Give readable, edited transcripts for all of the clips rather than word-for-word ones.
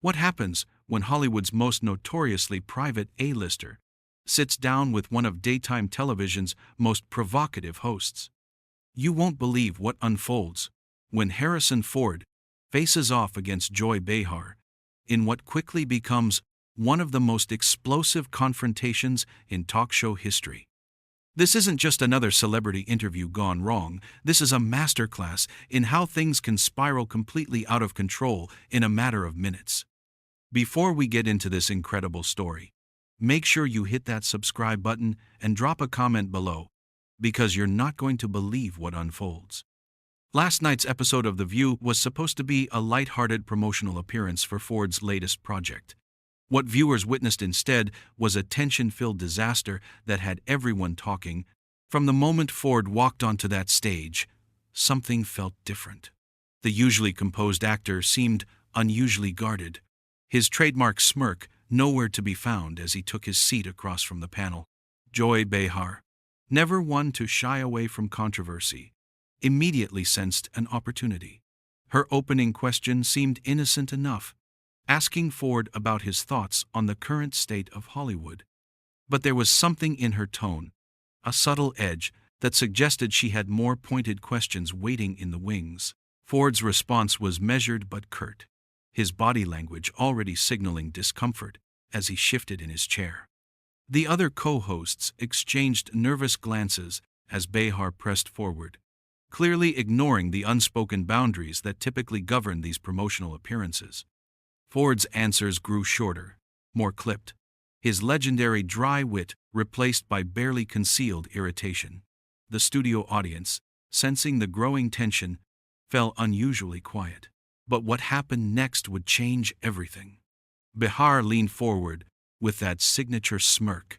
What happens when Hollywood's most notoriously private A-lister sits down with one of daytime television's most provocative hosts? You won't believe what unfolds when Harrison Ford faces off against Joy Behar in what quickly becomes one of the most explosive confrontations in talk show history. This isn't just another celebrity interview gone wrong. This is a masterclass in how things can spiral completely out of control in a matter of minutes. Before we get into this incredible story, make sure you hit that subscribe button and drop a comment below, because you're not going to believe what unfolds. Last night's episode of The View was supposed to be a light-hearted promotional appearance for Ford's latest project. What viewers witnessed instead was a tension-filled disaster that had everyone talking. From the moment Ford walked onto that stage, something felt different. The usually composed actor seemed unusually guarded, his trademark smirk nowhere to be found as he took his seat across from the panel. Joy Behar, never one to shy away from controversy, immediately sensed an opportunity. Her opening question seemed innocent enough, asking Ford about his thoughts on the current state of Hollywood. But there was something in her tone, a subtle edge, that suggested she had more pointed questions waiting in the wings. Ford's response was measured but curt, his body language already signaling discomfort as he shifted in his chair. The other co-hosts exchanged nervous glances as Behar pressed forward, clearly ignoring the unspoken boundaries that typically govern these promotional appearances. Ford's answers grew shorter, more clipped, his legendary dry wit replaced by barely concealed irritation. The studio audience, sensing the growing tension, fell unusually quiet. But what happened next would change everything. Behar leaned forward with that signature smirk,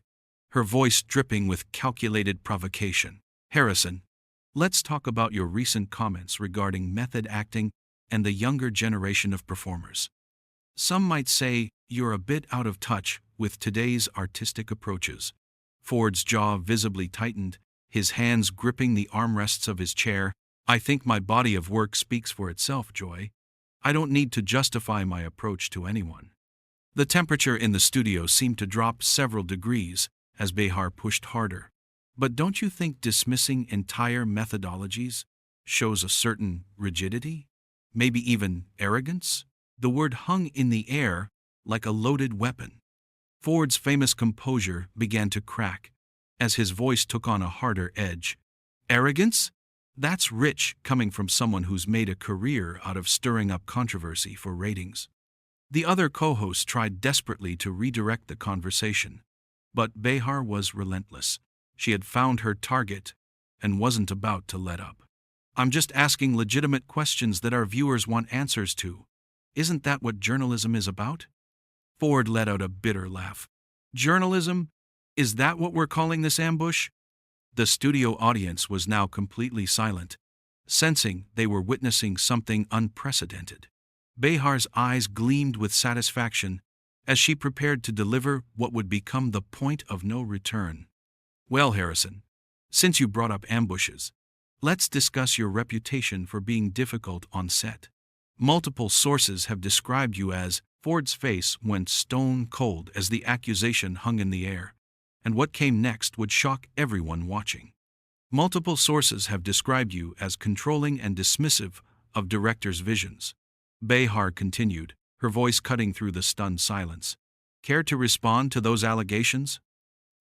her voice dripping with calculated provocation. "Harrison, let's talk about your recent comments regarding method acting and the younger generation of performers. Some might say you're a bit out of touch with today's artistic approaches." Ford's jaw visibly tightened, his hands gripping the armrests of his chair. "I think my body of work speaks for itself, Joy. I don't need to justify my approach to anyone." The temperature in the studio seemed to drop several degrees as Behar pushed harder. "But don't you think dismissing entire methodologies shows a certain rigidity? Maybe even arrogance?" The word hung in the air like a loaded weapon. Ford's famous composure began to crack as his voice took on a harder edge. "Arrogance? That's rich coming from someone who's made a career out of stirring up controversy for ratings." The other co-host tried desperately to redirect the conversation, but Behar was relentless. She had found her target and wasn't about to let up. "I'm just asking legitimate questions that our viewers want answers to. Isn't that what journalism is about?" Ford let out a bitter laugh. "Journalism? Is that what we're calling this ambush?" The studio audience was now completely silent, sensing they were witnessing something unprecedented. Behar's eyes gleamed with satisfaction as she prepared to deliver what would become the point of no return. "Well, Harrison, since you brought up ambushes, let's discuss your reputation for being difficult on set. Multiple sources have described you as..." Ford's face went stone cold as the accusation hung in the air, and what came next would shock everyone watching. "Multiple sources have described you as controlling and dismissive of directors' visions," Behar continued, her voice cutting through the stunned silence. "Care to respond to those allegations?"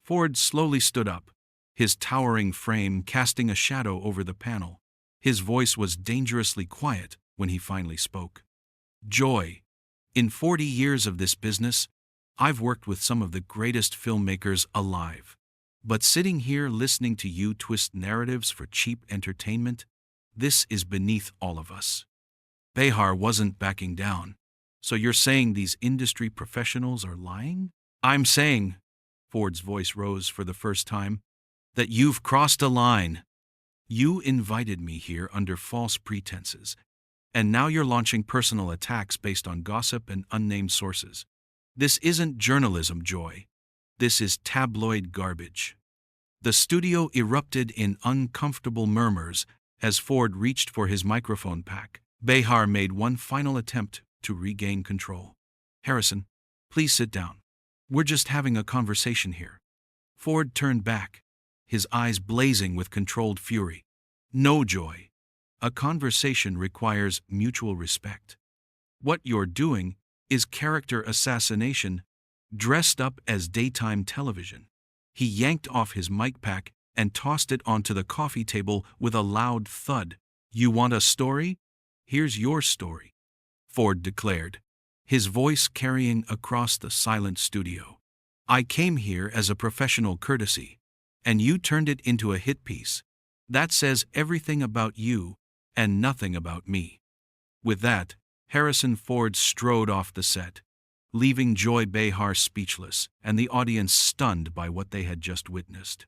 Ford slowly stood up, his towering frame casting a shadow over the panel. His voice was dangerously quiet when he finally spoke. "Joy, in 40 years of this business, I've worked with some of the greatest filmmakers alive. But sitting here listening to you twist narratives for cheap entertainment, this is beneath all of us." Behar wasn't backing down. "So you're saying these industry professionals are lying?" "I'm saying," Ford's voice rose for the first time, "that you've crossed a line. You invited me here under false pretenses, and now you're launching personal attacks based on gossip and unnamed sources. This isn't journalism, Joy. This is tabloid garbage." The studio erupted in uncomfortable murmurs as Ford reached for his microphone pack. Behar made one final attempt to regain control. Harrison, please sit down. We're just having a conversation here. Ford turned back, his eyes blazing with controlled fury. No, Joy. A conversation requires mutual respect. What you're doing is character assassination, dressed up as daytime television. He yanked off his mic pack and tossed it onto the coffee table with a loud thud. You want a story? Here's your story, Ford declared, his voice carrying across the silent studio. I came here as a professional courtesy, and you turned it into a hit piece. That says everything about you and nothing about me. With that, Harrison Ford strode off the set, leaving Joy Behar speechless and the audience stunned by what they had just witnessed.